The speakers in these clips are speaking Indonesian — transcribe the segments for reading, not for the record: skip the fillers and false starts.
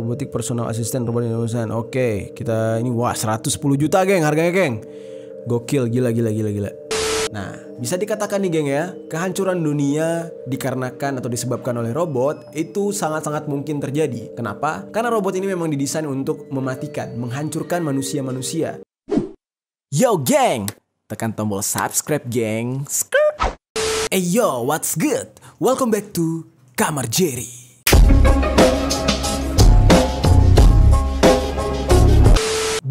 Robotik personal assistant robot Indonesia. Oke, kita ini 110 juta geng harganya geng. Gokil, gila. Nah, bisa dikatakan nih geng ya, kehancuran dunia dikarenakan atau disebabkan oleh robot itu sangat-sangat mungkin terjadi. Kenapa? Karena robot ini memang didesain untuk mematikan, menghancurkan manusia-manusia. Yo geng, tekan tombol subscribe geng. Hey yo, what's good? Welcome back to Kamar Jerry.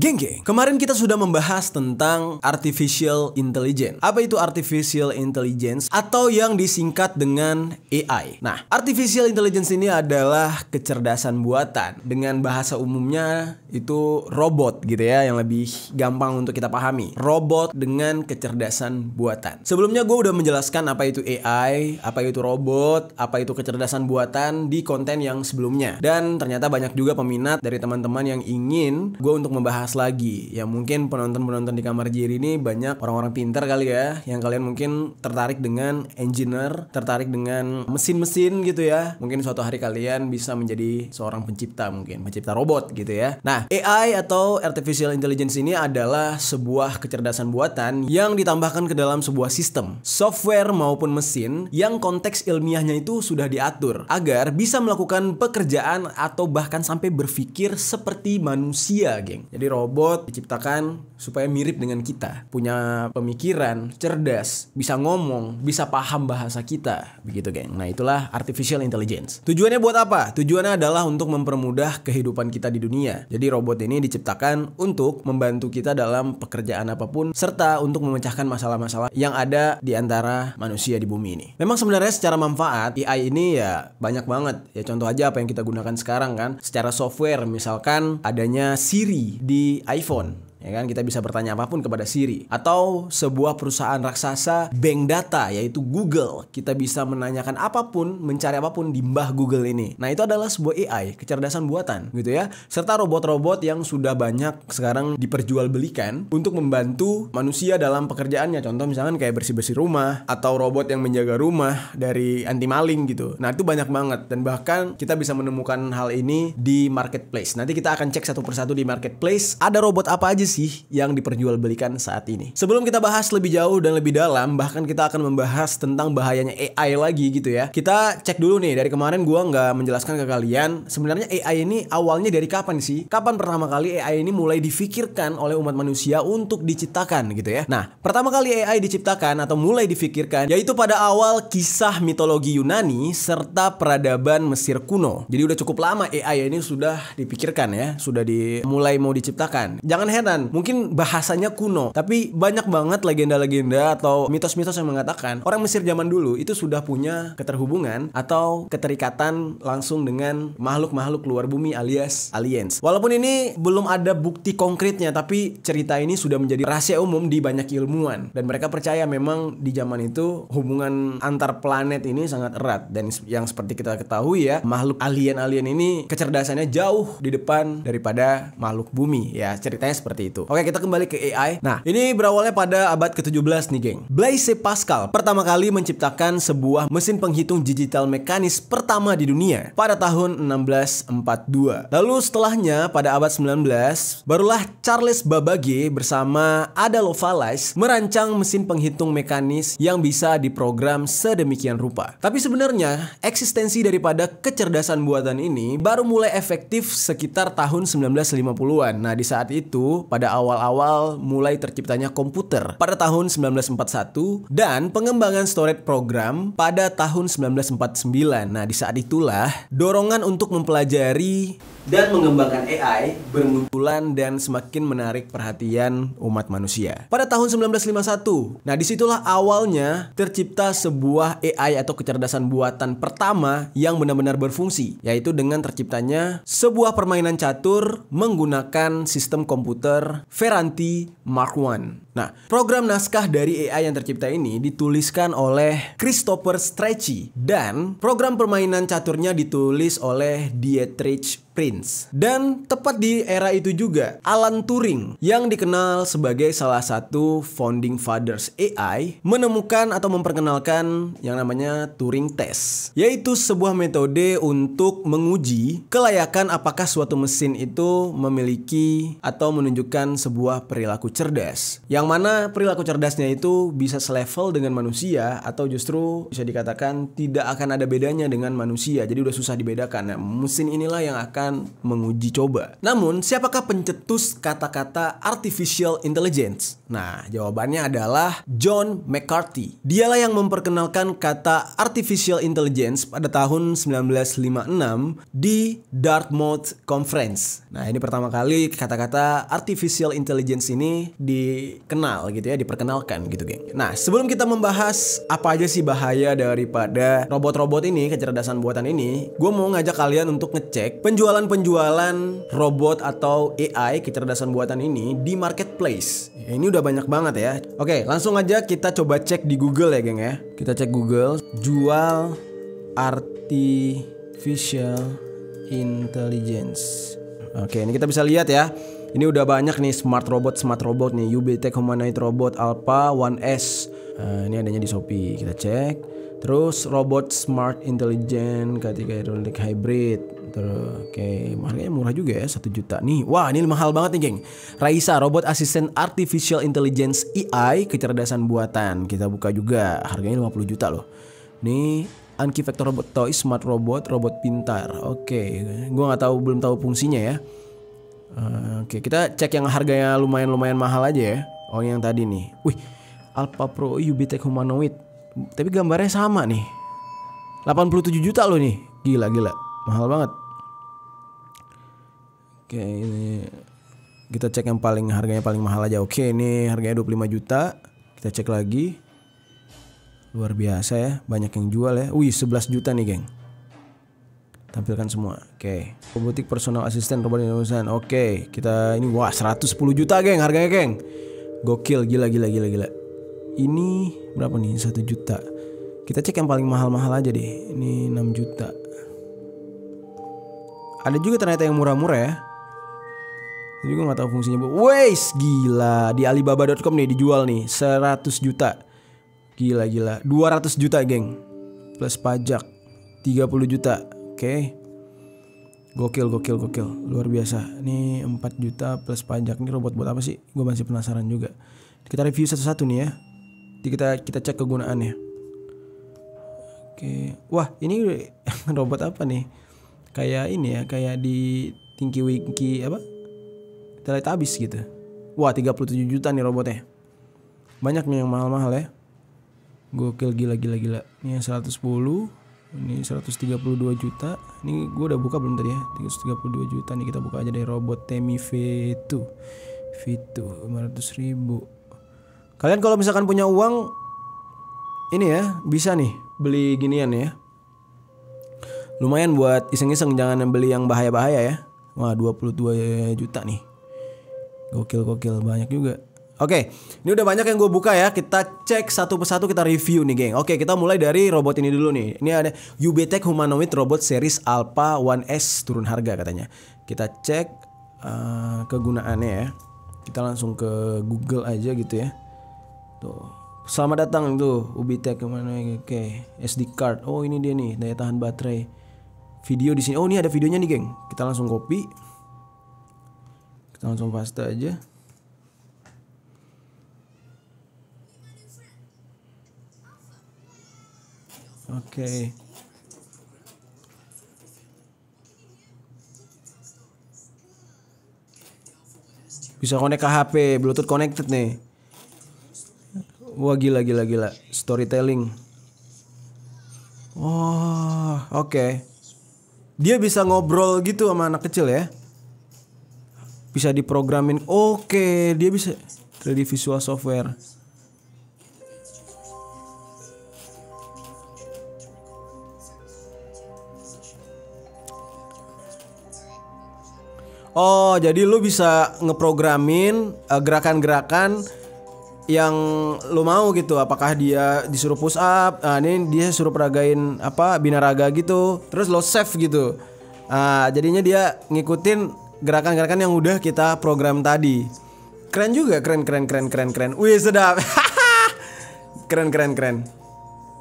Geng, kemarin kita sudah membahas tentang Artificial Intelligence. Apa itu Artificial Intelligence? Atau yang disingkat dengan AI. Nah, Artificial Intelligence ini adalah kecerdasan buatan. Dengan bahasa umumnya itu robot gitu ya, yang lebih gampang untuk kita pahami. Robot dengan kecerdasan buatan. Sebelumnya gue udah menjelaskan apa itu AI, apa itu robot, apa itu kecerdasan buatan di konten yang sebelumnya. Dan ternyata banyak juga peminat dari teman-teman yang ingin gue untuk membahas lagi. Ya mungkin penonton-penonton di Kamar Jerry ini banyak orang-orang pintar kali ya, yang kalian mungkin tertarik dengan engineer, tertarik dengan mesin-mesin gitu ya. Mungkin suatu hari kalian bisa menjadi seorang pencipta, mungkin pencipta robot gitu ya. Nah, AI atau Artificial Intelligence ini adalah sebuah kecerdasan buatan yang ditambahkan ke dalam sebuah sistem, software maupun mesin yang konteks ilmiahnya itu sudah diatur agar bisa melakukan pekerjaan atau bahkan sampai berpikir seperti manusia, geng. Jadi robot diciptakan supaya mirip dengan kita, punya pemikiran, cerdas, bisa ngomong, bisa paham bahasa kita, begitu geng. Nah, itulah Artificial Intelligence. Tujuannya buat apa? Tujuannya adalah untuk mempermudah kehidupan kita di dunia. Jadi robot ini diciptakan untuk membantu kita dalam pekerjaan apapun, serta untuk memecahkan masalah-masalah yang ada di antara manusia di bumi ini. Memang sebenarnya secara manfaat AI ini ya banyak banget. Ya contoh aja apa yang kita gunakan sekarang kan, secara software misalkan adanya Siri di iPhone. Ya kan, kita bisa bertanya apapun kepada Siri. Atau sebuah perusahaan raksasa bank data yaitu Google, kita bisa menanyakan apapun, mencari apapun di mbah Google ini. Nah, itu adalah sebuah AI, kecerdasan buatan gitu ya. Serta robot-robot yang sudah banyak sekarang diperjualbelikan untuk membantu manusia dalam pekerjaannya. Contoh misalkan kayak bersih-bersih rumah, atau robot yang menjaga rumah dari anti maling gitu. Nah, itu banyak banget, dan bahkan kita bisa menemukan hal ini di marketplace. Nanti kita akan cek satu persatu di marketplace, ada robot apa aja sih yang diperjualbelikan saat ini. Sebelum kita bahas lebih jauh dan lebih dalam, bahkan kita akan membahas tentang bahayanya AI lagi gitu ya. Kita cek dulu nih, dari kemarin gua nggak menjelaskan ke kalian sebenarnya AI ini awalnya dari kapan sih? Kapan pertama kali AI ini mulai difikirkan oleh umat manusia untuk diciptakan gitu ya. Nah, pertama kali AI diciptakan atau mulai difikirkan yaitu pada awal kisah mitologi Yunani serta peradaban Mesir kuno. Jadi udah cukup lama AI ini sudah dipikirkan ya, sudah dimulai mau diciptakan. Jangan heran, mungkin bahasanya kuno, tapi banyak banget legenda-legenda atau mitos-mitos yang mengatakan orang Mesir zaman dulu itu sudah punya keterhubungan atau keterikatan langsung dengan makhluk-makhluk luar bumi alias aliens. Walaupun ini belum ada bukti konkretnya, tapi cerita ini sudah menjadi rahasia umum di banyak ilmuwan, dan mereka percaya memang di zaman itu hubungan antar planet ini sangat erat, dan yang seperti kita ketahui ya, makhluk alien-alien ini kecerdasannya jauh di depan daripada makhluk bumi ya, ceritanya seperti itu. Oke, kita kembali ke AI. Nah, ini berawalnya pada abad ke-17 nih, geng. Blaise Pascal pertama kali menciptakan sebuah mesin penghitung digital mekanis pertama di dunia pada tahun 1642. Lalu setelahnya pada abad 19, barulah Charles Babbage bersama Ada Lovelace merancang mesin penghitung mekanis yang bisa diprogram sedemikian rupa. Tapi sebenarnya eksistensi daripada kecerdasan buatan ini baru mulai efektif sekitar tahun 1950-an. Nah, di saat itu pada awal-awal mulai terciptanya komputer pada tahun 1941 dan pengembangan storage program pada tahun 1949. Nah, di saat itulah dorongan untuk mempelajari dan mengembangkan AI bermunculan dan semakin menarik perhatian umat manusia. Pada tahun 1951, nah disitulah awalnya tercipta sebuah AI atau kecerdasan buatan pertama yang benar-benar berfungsi, yaitu dengan terciptanya sebuah permainan catur menggunakan sistem komputer Ferranti Mark I. Nah, program naskah dari AI yang tercipta ini dituliskan oleh Christopher Strachey dan program permainan caturnya ditulis oleh Dietrich Prince. Dan tepat di era itu juga, Alan Turing yang dikenal sebagai salah satu founding fathers AI menemukan atau memperkenalkan yang namanya Turing Test, yaitu sebuah metode untuk menguji kelayakan apakah suatu mesin itu memiliki atau menunjukkan sebuah perilaku cerdas, yang mana perilaku cerdasnya itu bisa selevel dengan manusia atau justru bisa dikatakan tidak akan ada bedanya dengan manusia. Jadi udah susah dibedakan. Nah, mesin inilah yang akan menguji coba. Namun, siapakah pencetus kata-kata artificial intelligence? Nah, jawabannya adalah John McCarthy. Dialah yang memperkenalkan kata artificial intelligence pada tahun 1956 di Dartmouth Conference. Nah, ini pertama kali kata-kata artificial intelligence ini dikenal gitu ya, diperkenalkan gitu, geng. Nah, sebelum kita membahas apa aja sih bahaya daripada robot-robot ini, kecerdasan buatan ini, gue mau ngajak kalian untuk ngecek penjualan robot atau AI kecerdasan buatan ini di marketplace. Ini udah banyak banget ya. Oke, langsung aja kita coba cek di Google ya, geng ya. Kita cek Google, jual artificial intelligence. Oke, ini kita bisa lihat ya. Ini udah banyak nih smart robot nih. UBTech Humanoid Robot Alpha 1S. Ini adanya di Shopee. Kita cek. Terus robot smart intelligent kategori hybrid. Terus oke, harganya murah juga ya, 1 juta nih. Wah, ini mahal banget nih, geng. Raisa, robot asisten artificial intelligence AI kecerdasan buatan. Kita buka juga, harganya 50 juta loh. Nih Anki Vector Robot Toy Smart Robot pintar. Oke, gua belum tahu fungsinya ya. Oke, kita cek yang harganya lumayan mahal aja ya. Oh, yang tadi nih. Wih, Alpha Pro UBTech Humanoid. Tapi gambarnya sama nih. 87 juta loh nih. Gila. Mahal banget. Oke, ini kita cek yang harganya paling mahal aja. Oke, ini harganya 25 juta. Kita cek lagi. Luar biasa ya, banyak yang jual ya. Wih, 11 juta nih, geng. Tampilkan semua. Oke. Robotik personal assistant robot Indonesia. Oke, kita ini 110 juta, geng, harganya, geng. Gokil, gila. Ini berapa nih? 1 juta. Kita cek yang paling mahal-mahal aja deh. Ini 6 juta. Ada juga ternyata yang murah-murah ya. Tapi gue gak tahu fungsinya. Weis, gila. Di Alibaba.com nih dijual nih 100 juta. Gila. 200 juta, geng. Plus pajak 30 juta. Oke. Gokil. Luar biasa. Ini 4 juta plus pajak. Ini robot buat apa sih? Gue masih penasaran juga. Kita review satu-satu nih ya. Kita cek kegunaannya. Oke. Wah, ini robot apa nih? Kayak ini ya, kayak di Tinky Winky apa? Teletubbies gitu. Wah, 37 juta nih robotnya. Banyak nih yang mahal-mahal ya. Gokil, gila. Ini yang 110, ini 132 juta. Ini gue udah buka belum tadi ya? 132 juta nih, kita buka aja deh robot Temi V2 500 ribu. Kalian kalau misalkan punya uang ini ya, bisa nih beli ginian ya. Lumayan buat iseng-iseng, jangan beli yang bahaya-bahaya ya. Wah, 22 juta nih. Gokil, banyak juga. Oke, ini udah banyak yang gue buka ya. Kita cek satu persatu, kita review nih, geng. Oke, kita mulai dari robot ini dulu nih. Ini ada UBTech Humanoid Robot Series Alpha 1S, turun harga katanya. Kita cek kegunaannya ya. Kita langsung ke Google aja gitu ya. Tuh, selamat datang tuh UBTech Humanoid. Oke, SD card. Oh, ini dia nih, daya tahan baterai. Video di sini. Oh, ini ada videonya nih, geng. Kita langsung copy. Kita langsung paste aja. Oke. Bisa connect ke HP, Bluetooth connected nih. Wah, gila. Storytelling. Oh, oke. Dia bisa ngobrol gitu sama anak kecil ya. Bisa diprogramin. Oke, dia bisa 3D visual software. Oh, jadi lu bisa ngeprogramin gerakan-gerakan yang lu mau gitu. Apakah dia disuruh push up, ini dia suruh peragain apa binaraga gitu. Terus lo save gitu. Jadinya dia ngikutin gerakan-gerakan yang udah kita program tadi. Keren juga, keren. Wih, sedap. Keren.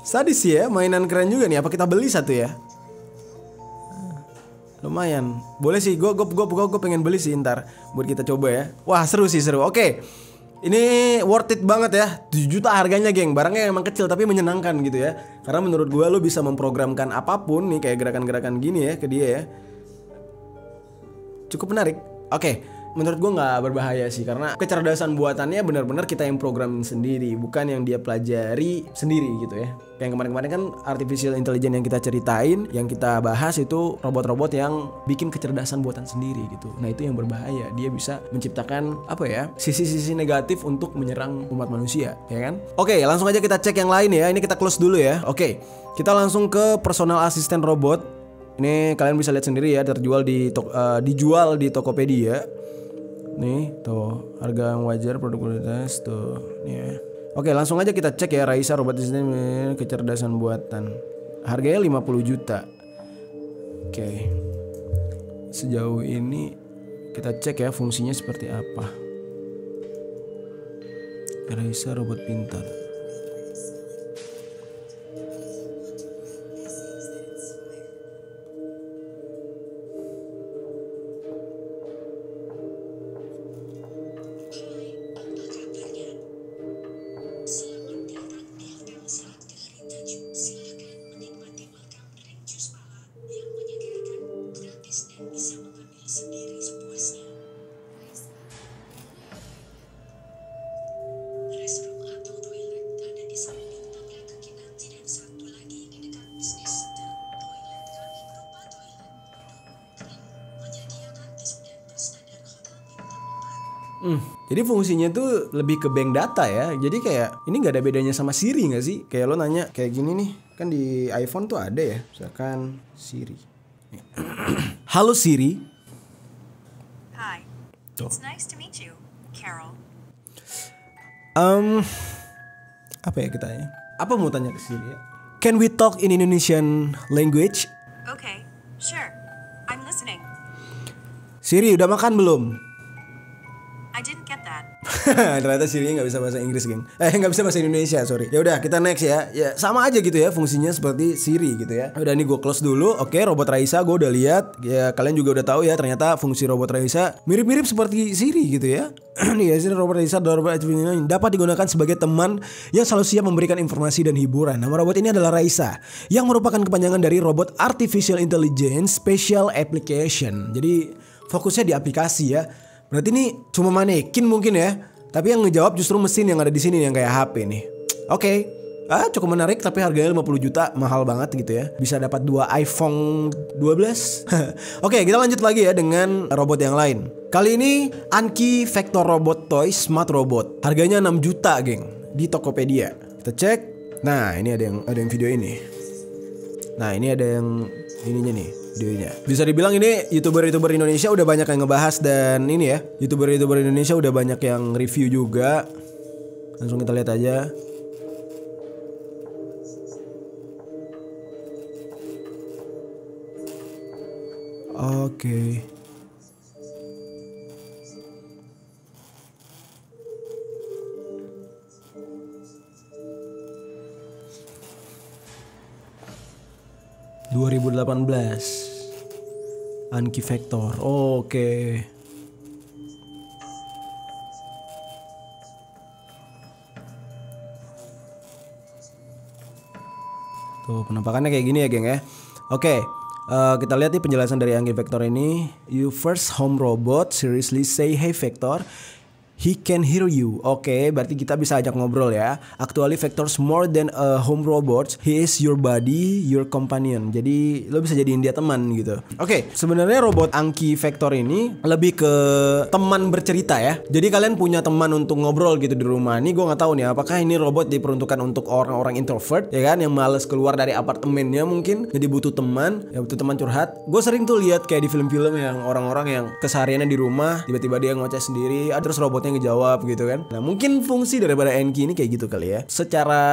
Sadis ya, mainan keren juga nih. Apa kita beli satu ya? Lumayan. Boleh sih, gue pengen beli sih ntar buat kita coba ya. Wah, seru. Oke. Ini worth it banget ya. 7 juta harganya, geng. Barangnya emang kecil tapi menyenangkan gitu ya. Karena menurut gue lo bisa memprogramkan apapun nih, kayak gerakan-gerakan gini ya ke dia ya. Cukup menarik. Oke, menurut gue nggak berbahaya sih, karena kecerdasan buatannya benar-benar kita yang programin sendiri, bukan yang dia pelajari sendiri gitu ya. Kayak kemarin-kemarin kan artificial intelligence yang kita ceritain, yang kita bahas itu robot-robot yang bikin kecerdasan buatan sendiri gitu. Nah, itu yang berbahaya. Dia bisa menciptakan apa ya, sisi-sisi negatif untuk menyerang umat manusia, ya kan? Oke, langsung aja kita cek yang lain ya. Ini kita close dulu ya. Oke, kita langsung ke personal assistant robot. Ini kalian bisa lihat sendiri ya, dijual di Tokopedia. Nih, tuh, harga yang wajar, produk kualitas tuh, nih ya. Oke, langsung aja kita cek ya, Raisa robot asisten kecerdasan buatan. Harganya 50 juta. Oke. Sejauh ini kita cek ya fungsinya seperti apa. Raisa robot pintar. Jadi fungsinya tuh lebih ke bank data ya. Jadi kayak ini nggak ada bedanya sama Siri nggak sih? Kayak lo nanya kayak gini nih, kan di iPhone tuh ada ya, misalkan Siri. Halo Siri. Hi. It's nice to meet you, Carol. Apa ya kita ya? Apa mau tanya ke Siri ya? Can we talk in Indonesian language? Okay, sure. I'm listening. Siri, udah makan belum? I didn't get that. Ternyata Siri nggak bisa bahasa Inggris, geng. Nggak bisa bahasa Indonesia, sorry. Ya udah, kita next ya. Ya sama aja gitu ya, fungsinya seperti Siri gitu ya. Udah, nih gue close dulu. Oke, robot Raisa gue udah lihat. Ya kalian juga udah tahu ya, ternyata fungsi robot Raisa mirip-mirip seperti Siri gitu ya. Nih ya, sini robot Raisa dapat digunakan sebagai teman yang selalu siap memberikan informasi dan hiburan. Nama robot ini adalah Raisa, yang merupakan kepanjangan dari Robot Artificial Intelligence Special Application. Jadi fokusnya di aplikasi ya. Berarti ini cuma manekin mungkin ya. Tapi yang ngejawab justru mesin yang ada di sini yang kayak HP nih. Oke. Cukup menarik, tapi harganya 50 juta, mahal banget gitu ya. Bisa dapat 2 iPhone 12. Oke, kita lanjut lagi ya dengan robot yang lain. Kali ini Anki Vector Robot Toy Smart Robot. Harganya 6 juta, geng, di Tokopedia. Kita cek. Nah, ini ada yang video ini. Nah, ini ada yang ininya nih, videonya. Bisa dibilang ini YouTuber-YouTuber Indonesia udah banyak yang ngebahas, dan ini ya, YouTuber-YouTuber Indonesia udah banyak yang review juga. Langsung kita lihat aja. Oke. Anki Vector. Oke. Tuh, penampakannya kayak gini ya, geng ya. Oke. Kita lihat nih penjelasan dari Anki Vector ini. You first home robot, seriously say hey Vector. He can hear you. Oke, berarti kita bisa ajak ngobrol ya. Actually Vector's more than a home robot. He is your buddy, your companion. Jadi lo bisa jadiin dia teman gitu. Oke, sebenarnya robot Anki Vector ini lebih ke teman bercerita ya. Jadi kalian punya teman untuk ngobrol gitu di rumah. Ini gue nggak tahu nih apakah ini robot diperuntukkan untuk orang-orang introvert ya kan, yang males keluar dari apartemennya mungkin. Jadi butuh teman, ya butuh teman curhat. Gue sering tuh lihat kayak di film-film yang orang-orang yang kesehariannya di rumah, tiba-tiba dia ngoceh sendiri. Terus robotnya yang ngejawab gitu kan. Nah mungkin fungsi daripada Enki ini kayak gitu kali ya. Secara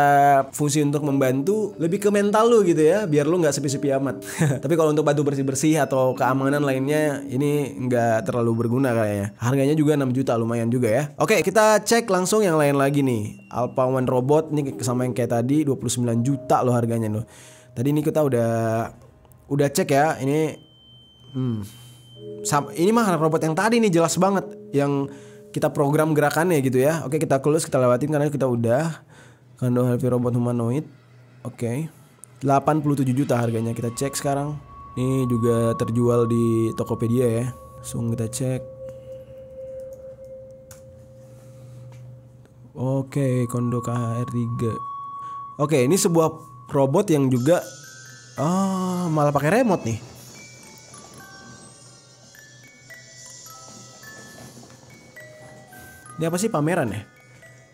fungsi untuk membantu lebih ke mental lu gitu ya, biar lu nggak sepi-sepi amat. Tapi kalau untuk bantu bersih-bersih atau keamanan lainnya ini nggak terlalu berguna kayaknya. Harganya juga 6 juta, lumayan juga ya. Oke, kita cek langsung yang lain lagi nih. Alpha One Robot ini sama yang kayak tadi 29 juta loh harganya loh. Tadi ini kita udah cek ya. Ini mah robot yang tadi nih jelas banget yang kita program gerakannya gitu ya. Oke, kita close, kita lewatin karena kita udah Kando Heavy Robot Humanoid. Oke. 87 juta harganya. Kita cek sekarang. Ini juga terjual di Tokopedia ya. Langsung kita cek. Oke, Kondo KHR3. Oke, ini sebuah robot yang juga malah pakai remote nih. Ini apa sih, pameran ya?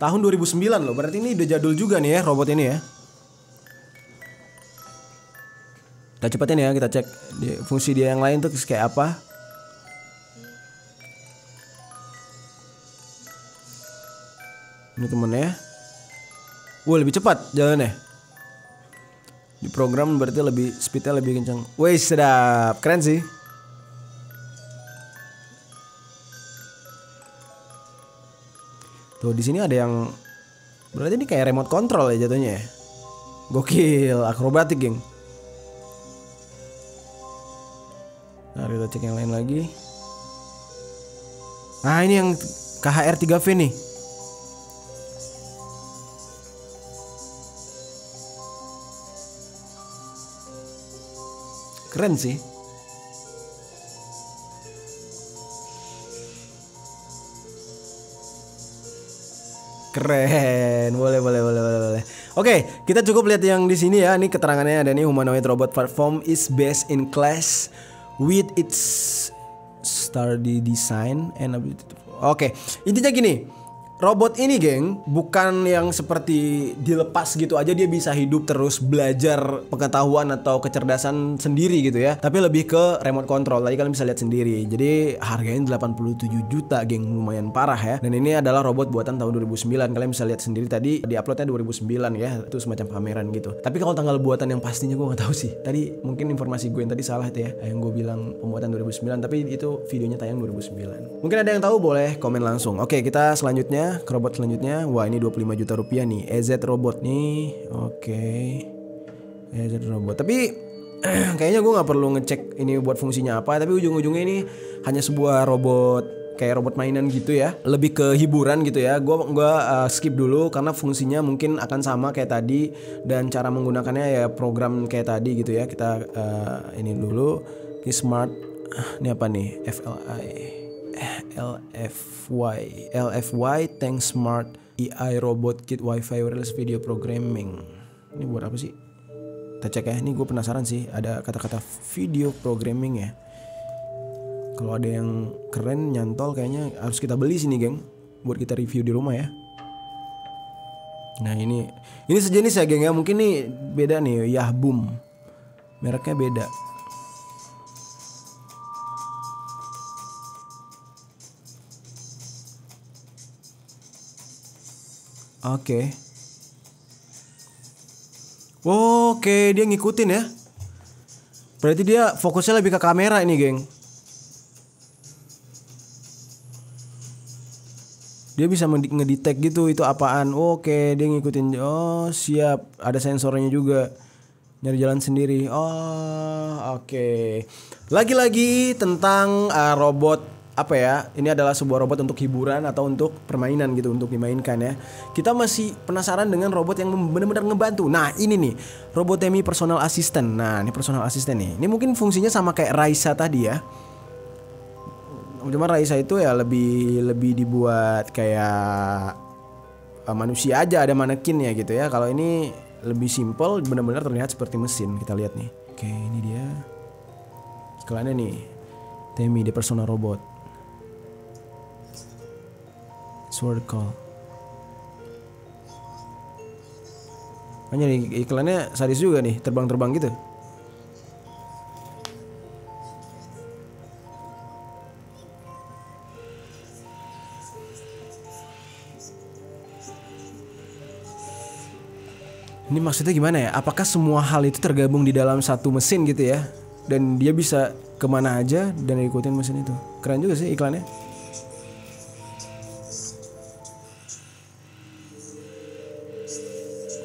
Tahun 2009 loh, berarti ini udah jadul juga nih ya robot ini ya. Kita cepetin ya, kita cek fungsi dia yang lain tuh kayak apa. Ini temennya. Wah, lebih cepat jalannya. Di program berarti speednya lebih kencang. Wih, sedap, keren sih. Tuh di sini ada yang berarti ini kayak remote control ya jatuhnya ya. Gokil, akrobatik geng. Nah, kita cek yang lain lagi. Nah, ini yang KHR3V nih. Keren sih. Keren, boleh. Oke, kita cukup lihat yang di sini ya. Ini keterangannya ada nih, humanoid robot platform is best in class with its sturdy design and ability. Oke, intinya gini. Robot ini geng bukan yang seperti dilepas gitu aja dia bisa hidup terus belajar pengetahuan atau kecerdasan sendiri gitu ya. Tapi lebih ke remote control. Tadi kalian bisa lihat sendiri. Jadi harganya 87 juta geng, lumayan parah ya. Dan ini adalah robot buatan tahun 2009. Kalian bisa lihat sendiri tadi di uploadnya 2009 ya. Itu semacam pameran gitu. Tapi kalau tanggal buatan yang pastinya gue nggak tahu sih. Tadi mungkin informasi gue yang tadi salah tuh ya. Yang gue bilang pembuatan 2009 tapi itu videonya tayang 2009. Mungkin ada yang tahu boleh komen langsung. Oke, kita selanjutnya ke robot selanjutnya. Wah, ini 25 juta rupiah nih, EZ Robot nih. Oke, EZ Robot. Tapi kayaknya gue nggak perlu ngecek ini buat fungsinya apa. Tapi ujung-ujungnya ini hanya sebuah robot kayak robot mainan gitu ya, lebih ke hiburan gitu ya. Gue skip dulu karena fungsinya mungkin akan sama kayak tadi dan cara menggunakannya ya program kayak tadi gitu ya. Kita ini dulu, ini smart. Ini apa nih? LFY Tank Smart AI Robot Kit Wi-Fi Wireless Video Programming. Ini buat apa sih? Kita cek ya. Ini gue penasaran sih. Ada kata-kata video programming ya. Kalau ada yang keren nyantol kayaknya harus kita beli sini geng, buat kita review di rumah ya. Nah ini sejenis ya geng ya. Mungkin nih beda nih, Yahboom. Mereknya beda. Oke, dia ngikutin ya. Berarti dia fokusnya lebih ke kamera ini, geng. Dia bisa ngedetect gitu itu apaan. Oke, dia ngikutin. Oh, siap. Ada sensornya juga. Nyari jalan sendiri. Oh, oke. Lagi-lagi tentang robot. Apa ya, ini adalah sebuah robot untuk hiburan atau untuk permainan gitu, untuk dimainkan ya. Kita masih penasaran dengan robot yang benar-benar ngebantu. Nah ini nih, robot Temi personal assistant. Nah ini personal assistant nih. Ini mungkin fungsinya sama kayak Raisa tadi ya. Cuma Raisa itu ya lebih dibuat kayak manusia aja, ada manekinnya gitu ya. Kalau ini lebih simple, benar-benar terlihat seperti mesin. Kita lihat nih. Oke, ini dia iklannya nih. Temi the personal robot. Sword Call. Makanya nih iklannya sadis juga nih, terbang-terbang gitu. Ini maksudnya gimana ya? Apakah semua hal itu tergabung di dalam satu mesin gitu ya? Dan dia bisa kemana aja dan ikutin mesin itu. Keren juga sih iklannya.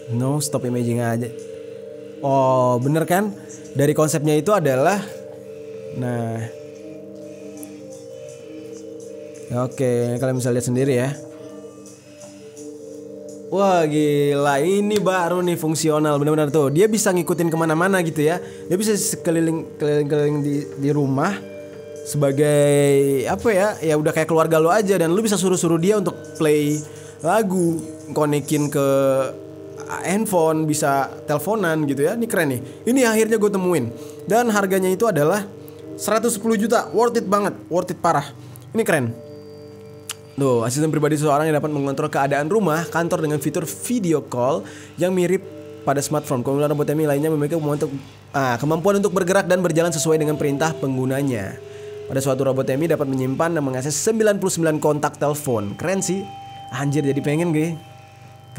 No stop imaging aja. Oh bener kan? Dari konsepnya itu adalah, nah, oke, kalian bisa lihat sendiri ya. Wah gila, ini baru nih fungsional benar-benar tuh. Dia bisa ngikutin kemana-mana gitu ya. Dia bisa keliling di rumah sebagai apa ya? Ya udah kayak keluarga lo aja, dan lu bisa suruh-suruh dia untuk play lagu, konekin ke handphone, bisa teleponan gitu ya. Ini keren nih. Ini akhirnya gue temuin. Dan harganya itu adalah 110 juta. Worth it banget, worth it parah. Ini keren. Tuh, asisten pribadi seseorang yang dapat mengontrol keadaan rumah, kantor dengan fitur video call yang mirip pada smartphone. Kemudian robot Temi lainnya memiliki kemampuan untuk bergerak dan berjalan sesuai dengan perintah penggunanya. Pada suatu robot Temi dapat menyimpan dan mengakses 99 kontak telepon. Keren sih. Anjir, jadi pengen gue.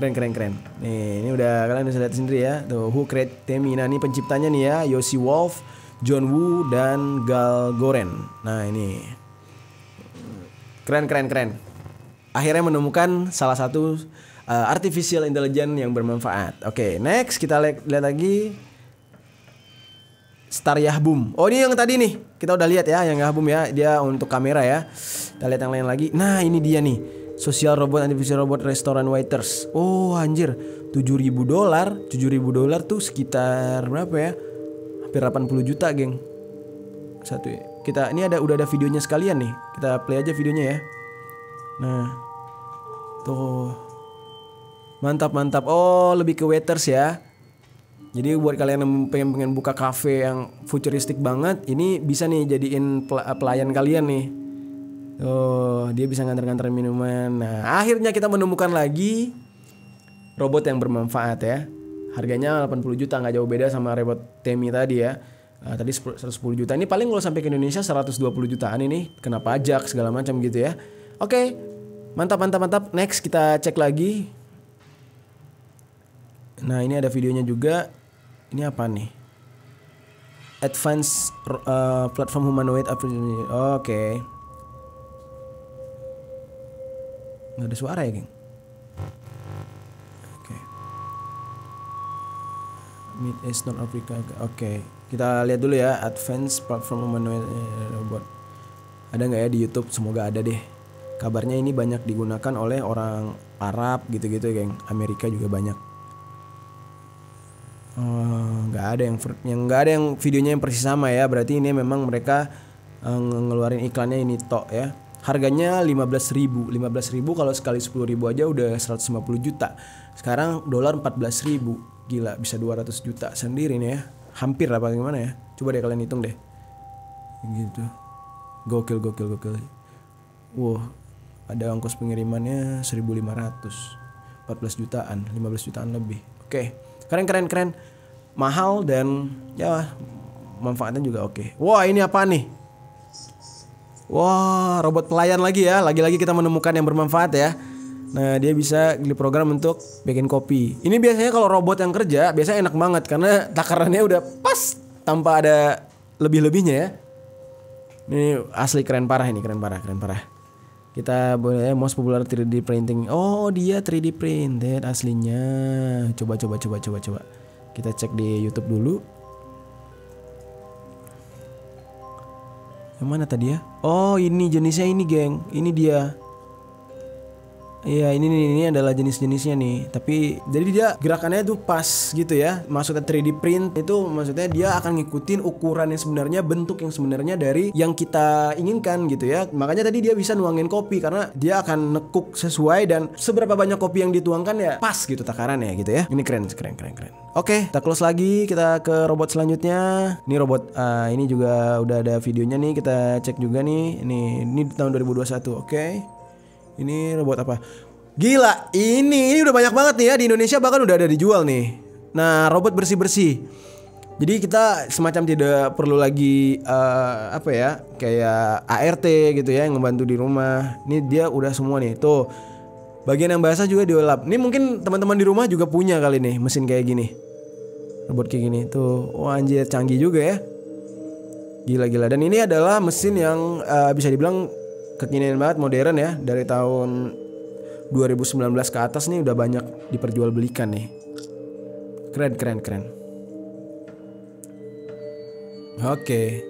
Keren. Nih, ini udah kalian bisa lihat sendiri ya. Tuh, who create Temi. Nah, ini penciptanya nih ya, Yoshi Wolf, John Woo, dan Gal Goren. Nah, ini. Keren. Akhirnya menemukan salah satu artificial intelligence yang bermanfaat. Oke, next kita lihat lagi Star Yahboom. Oh, ini yang tadi nih. Kita udah lihat ya yang Yahboom ya. Dia untuk kamera ya. Kita lihat yang lain lagi. Nah, ini dia nih. Social robot, artificial robot, restaurant waiters. Oh, anjir. $7.000. $7.000 tuh sekitar berapa ya? Hampir 80 juta, geng. Satu ya. Udah ada videonya sekalian nih. Kita play aja videonya ya. Nah, tuh, mantap. Oh, lebih ke waiters ya. Jadi buat kalian yang pengen buka cafe yang futuristik banget, ini bisa nih jadiin pelayan kalian nih. Oh, dia bisa nganter-nganter minuman. Nah, akhirnya kita menemukan lagi robot yang bermanfaat ya. Harganya 80 juta, nggak jauh beda sama robot Temi tadi ya. Tadi 110 juta. Ini paling kalau sampai ke Indonesia 120 jutaan ini, kena pajak segala macam gitu ya. Oke, mantap. Next kita cek lagi. Nah, ini ada videonya juga. Ini apa nih? Advanced platform humanoid application. Oke. Nggak ada suara ya, geng? Oke. Mid East North Africa. Oke. Kita lihat dulu ya, advanced platform humanoid robot. Ada nggak ya di YouTube? Semoga ada deh. Kabarnya ini banyak digunakan oleh orang Arab gitu-gitu, geng. Amerika juga banyak. Nggak ada yang videonya yang persis sama ya. Berarti ini memang mereka ngeluarin iklannya ini tok ya. Harganya 15.000. 15.000 kalau sekali 10.000 aja udah 150 juta. Sekarang dolar 14.000. Gila, bisa 200 juta sendiri nih ya. Hampir apa gimana ya? Coba deh kalian hitung deh. Gitu. Gokil. Wow, ada ongkos pengirimannya 1.500. 14 jutaan, 15 jutaan lebih. Oke. Keren. Mahal dan ya manfaatnya juga oke. Wah, ini apa nih? Wah, robot pelayan lagi ya. Lagi-lagi kita menemukan yang bermanfaat ya. Nah, dia bisa diprogram untuk bikin kopi. Ini biasanya kalau robot yang kerja biasanya enak banget karena takarannya udah pas tanpa ada lebih-lebihnya ya. Ini asli keren parah. Kita boleh most popular 3D printing. Oh, dia 3D printed aslinya. Coba. Kita cek di YouTube dulu. Yang mana tadi ya? Oh, ini jenisnya ini, geng. Ini dia. Iya, ini adalah jenis-jenisnya nih. Tapi jadi dia gerakannya tuh pas gitu ya. Maksudnya 3D print itu maksudnya dia akan ngikutin ukuran yang sebenarnya, bentuk yang sebenarnya dari yang kita inginkan gitu ya. Makanya tadi dia bisa nuangin kopi karena dia akan nekuk sesuai dan seberapa banyak kopi yang dituangkan ya pas gitu takarannya gitu ya. Ini keren. Oke, kita close lagi, kita ke robot selanjutnya. Ini robot ini juga udah ada videonya nih, kita cek juga nih. Ini tahun 2021. Oke. Ini robot apa? Gila, ini udah banyak banget nih ya di Indonesia, bahkan udah ada dijual nih. Nah, robot bersih-bersih. Jadi kita semacam tidak perlu lagi apa ya, kayak ART gitu ya yang ngebantu di rumah. Ini dia udah semua nih. Tuh, Bagian yang basah juga diulap. Ini mungkin teman-teman di rumah juga punya kali nih mesin kayak gini. Robot kayak gini tuh. Wah anjir, canggih juga ya. Gila-gila. Dan ini adalah mesin yang bisa dibilang kekinian banget, modern ya. Dari tahun 2019 ke atas nih udah banyak diperjualbelikan nih. Keren. Oke.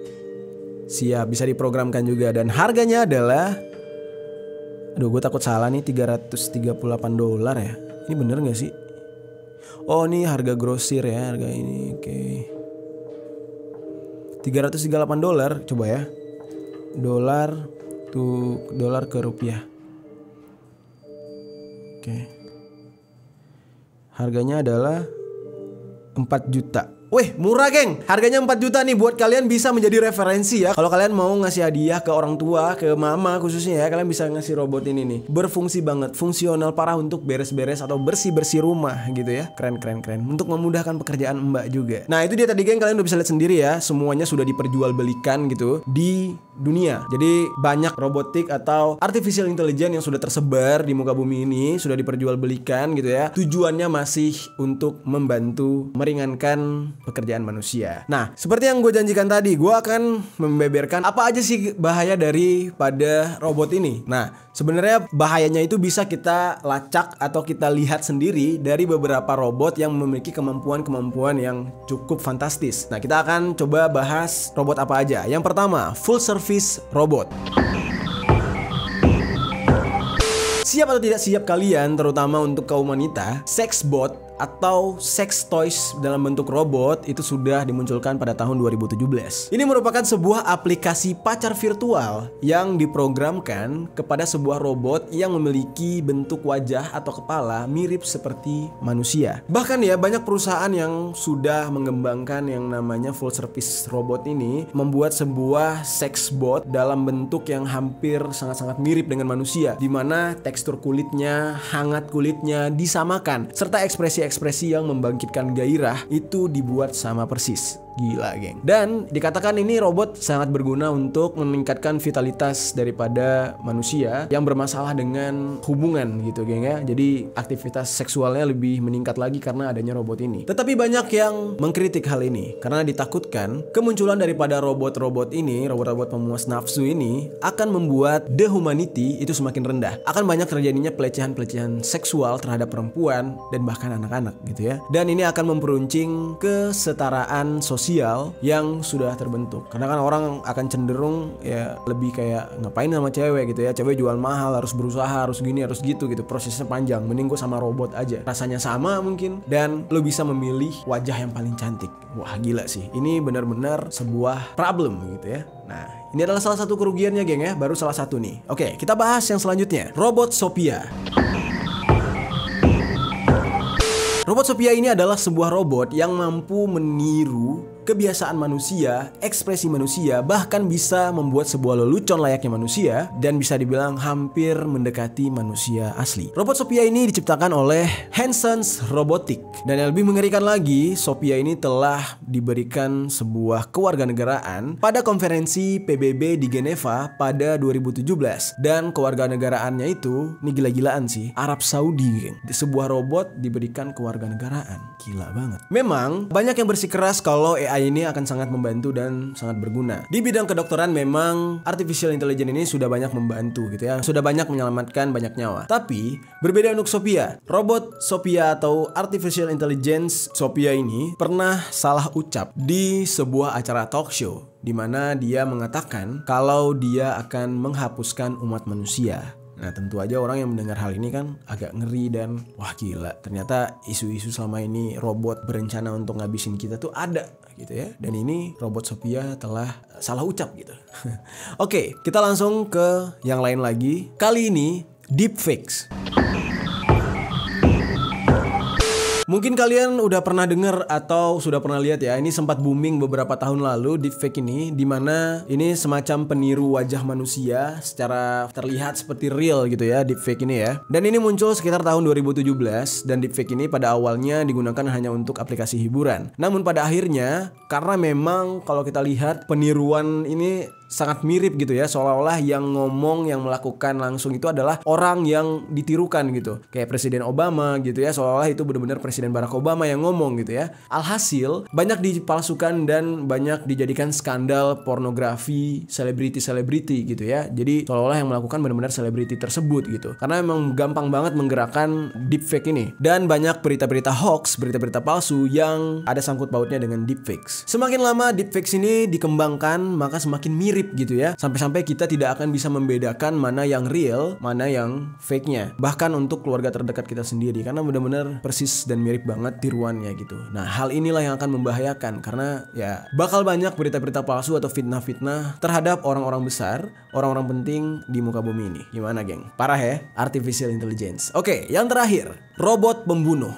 Siap, bisa diprogramkan juga. Dan harganya adalah, aduh gue takut salah nih, $338 ya. Ini bener gak sih? Oh ini harga grosir ya, harga ini. Oke. $338, coba ya. Dolar ke rupiah. Oke. Harganya adalah 4 juta. Wih murah geng, harganya 4 juta nih. Buat kalian bisa menjadi referensi ya. Kalau kalian mau ngasih hadiah ke orang tua, ke mama khususnya ya, kalian bisa ngasih robot ini nih. Berfungsi banget, fungsional parah untuk beres-beres atau bersih-bersih rumah gitu ya. Keren. Untuk memudahkan pekerjaan mbak juga. Nah itu dia tadi geng, kalian udah bisa lihat sendiri ya. Semuanya sudah diperjualbelikan gitu di dunia. Jadi banyak robotik atau artificial intelligence yang sudah tersebar di muka bumi ini, sudah diperjualbelikan gitu ya. Tujuannya masih untuk membantu meringankan pekerjaan manusia. Nah, seperti yang gue janjikan tadi, gue akan membeberkan apa aja sih bahaya daripada robot ini. Nah, sebenarnya bahayanya itu bisa kita lacak atau kita lihat sendiri dari beberapa robot yang memiliki kemampuan-kemampuan yang cukup fantastis. Nah, kita akan coba bahas robot apa aja. Yang pertama, full service robot. Siap atau tidak siap kalian, terutama untuk kaum wanita, sexbot atau sex toys dalam bentuk robot itu sudah dimunculkan pada tahun 2017. Ini merupakan sebuah aplikasi pacar virtual yang diprogramkan kepada sebuah robot yang memiliki bentuk wajah atau kepala mirip seperti manusia. Bahkan ya, banyak perusahaan yang sudah mengembangkan yang namanya full service robot ini, membuat sebuah sexbot dalam bentuk yang hampir sangat-sangat mirip dengan manusia, di mana tekstur kulitnya, hangat kulitnya disamakan, serta ekspresi yang membangkitkan gairah itu dibuat sama persis. Gila geng. Dan dikatakan ini robot sangat berguna untuk meningkatkan vitalitas daripada manusia yang bermasalah dengan hubungan gitu geng ya. Jadi aktivitas seksualnya lebih meningkat lagi karena adanya robot ini. Tetapi banyak yang mengkritik hal ini karena ditakutkan kemunculan daripada robot-robot ini, robot-robot pemuas nafsu ini akan membuat the humanity itu semakin rendah. Akan banyak terjadinya pelecehan-pelecehan seksual terhadap perempuan dan bahkan anak-anak gitu ya. Dan ini akan memperuncing kesetaraan sosial yang sudah terbentuk. Karena kan orang akan cenderung ya lebih kayak ngapain sama cewek gitu ya. Cewek jual mahal, harus berusaha, harus gini, harus gitu. Prosesnya panjang. Mending gue sama robot aja. Rasanya sama mungkin. Dan lo bisa memilih wajah yang paling cantik. Wah gila sih. Ini benar-benar sebuah problem gitu ya. Nah, ini adalah salah satu kerugiannya geng ya. Baru salah satu nih. Oke, kita bahas yang selanjutnya. Robot Sophia. Robot Sophia ini adalah sebuah robot yang mampu meniru kebiasaan manusia, ekspresi manusia, bahkan bisa membuat sebuah lelucon layaknya manusia dan bisa dibilang hampir mendekati manusia asli. Robot Sophia ini diciptakan oleh Hansen's Robotics dan yang lebih mengerikan lagi, Sophia ini telah diberikan sebuah kewarganegaraan pada konferensi PBB di Geneva pada 2017 dan kewarganegaraannya itu, ini gila-gilaan sih, Arab Saudi geng. Sebuah robot diberikan kewarganegaraan, gila banget. Memang banyak yang bersikeras kalau AI ini akan sangat membantu dan sangat berguna. Di bidang kedokteran memang artificial intelligence ini sudah banyak membantu gitu ya. Sudah banyak menyelamatkan banyak nyawa. Tapi berbeda untuk Sophia. Robot Sophia atau artificial intelligence Sophia ini pernah salah ucap di sebuah acara talk show di mana dia mengatakan kalau dia akan menghapuskan umat manusia. Nah tentu aja orang yang mendengar hal ini kan agak ngeri dan wah gila, ternyata isu-isu selama ini robot berencana untuk ngabisin kita tuh ada gitu ya. Dan ini robot Sophia telah salah ucap gitu. Oke, kita langsung ke yang lain lagi. Kali ini deepfakes. Mungkin kalian udah pernah dengar atau sudah pernah lihat ya, ini sempat booming beberapa tahun lalu deepfake ini, dimana ini semacam peniru wajah manusia secara terlihat seperti real gitu ya, deepfake ini ya. Dan ini muncul sekitar tahun 2017 dan deepfake ini pada awalnya digunakan hanya untuk aplikasi hiburan. Namun pada akhirnya karena memang kalau kita lihat peniruan ini sangat mirip gitu ya, seolah-olah yang ngomong, yang melakukan langsung itu adalah orang yang ditirukan gitu. Kayak Presiden Obama gitu ya, seolah-olah itu benar-benar Presiden Barack Obama yang ngomong gitu ya. Alhasil banyak dipalsukan dan banyak dijadikan skandal pornografi selebriti gitu ya. Jadi seolah-olah yang melakukan benar-benar selebriti tersebut gitu. Karena memang gampang banget menggerakkan deepfake ini. Dan banyak berita-berita hoax, berita-berita palsu yang ada sangkut pautnya dengan deepfakes. Semakin lama deepfakes ini dikembangkan, maka semakin mirip gitu ya. Sampai-sampai kita tidak akan bisa membedakan mana yang real, mana yang fake-nya. Bahkan untuk keluarga terdekat kita sendiri, karena benar-benar persis dan mirip banget tiruannya gitu. Nah, hal inilah yang akan membahayakan karena ya bakal banyak berita-berita palsu atau fitnah-fitnah terhadap orang-orang besar, orang-orang penting di muka bumi ini. Gimana, geng? Parah ya, artificial intelligence. Oke, yang terakhir, robot pembunuh.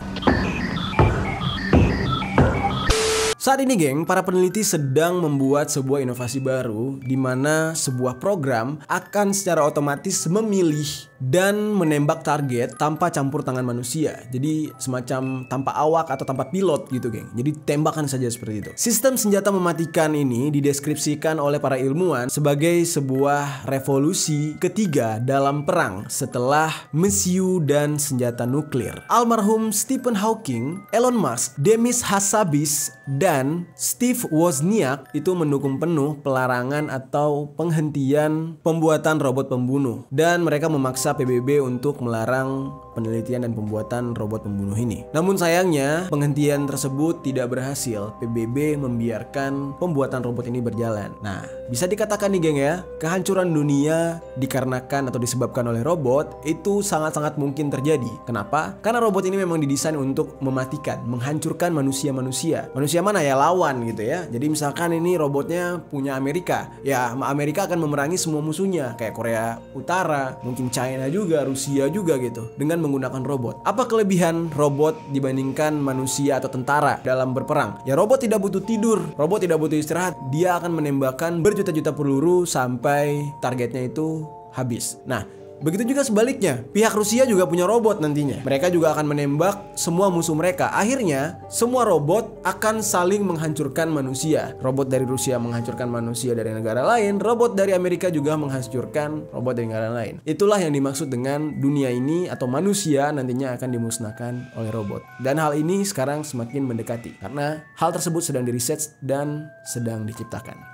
Saat ini geng, para peneliti sedang membuat sebuah inovasi baru di mana sebuah program akan secara otomatis memilih dan menembak target tanpa campur tangan manusia. Jadi semacam tanpa awak atau tanpa pilot gitu geng. Jadi tembakan saja seperti itu. Sistem senjata mematikan ini dideskripsikan oleh para ilmuwan sebagai sebuah revolusi ketiga dalam perang setelah mesiu dan senjata nuklir. Almarhum Stephen Hawking, Elon Musk, Demis Hassabis, dan Steve Wozniak itu mendukung penuh pelarangan atau penghentian pembuatan robot pembunuh. Dan mereka memaksa PBB untuk melarang penelitian dan pembuatan robot pembunuh ini. Namun sayangnya penghentian tersebut tidak berhasil. PBB membiarkan pembuatan robot ini berjalan. Nah, bisa dikatakan nih geng ya, kehancuran dunia dikarenakan atau disebabkan oleh robot itu sangat-sangat mungkin terjadi. Kenapa? Karena robot ini memang didesain untuk mematikan, menghancurkan manusia-manusia. Manusia mana ya? Lawan gitu ya. Jadi misalkan ini robotnya punya Amerika, ya Amerika akan memerangi semua musuhnya kayak Korea Utara, mungkin China juga, Rusia juga gitu, dengan menggunakan robot. Apa kelebihan robot dibandingkan manusia atau tentara dalam berperang? Ya robot tidak butuh tidur, robot tidak butuh istirahat. Dia akan menembakkan berjuta-juta peluru sampai targetnya itu habis. Nah, begitu juga sebaliknya, pihak Rusia juga punya robot nantinya. Mereka juga akan menembak semua musuh mereka. Akhirnya, semua robot akan saling menghancurkan manusia. Robot dari Rusia menghancurkan manusia dari negara lain, robot dari Amerika juga menghancurkan robot dari negara lain. Itulah yang dimaksud dengan dunia ini atau manusia nantinya akan dimusnahkan oleh robot. Dan hal ini sekarang semakin mendekati karena hal tersebut sedang diriset dan sedang diciptakan.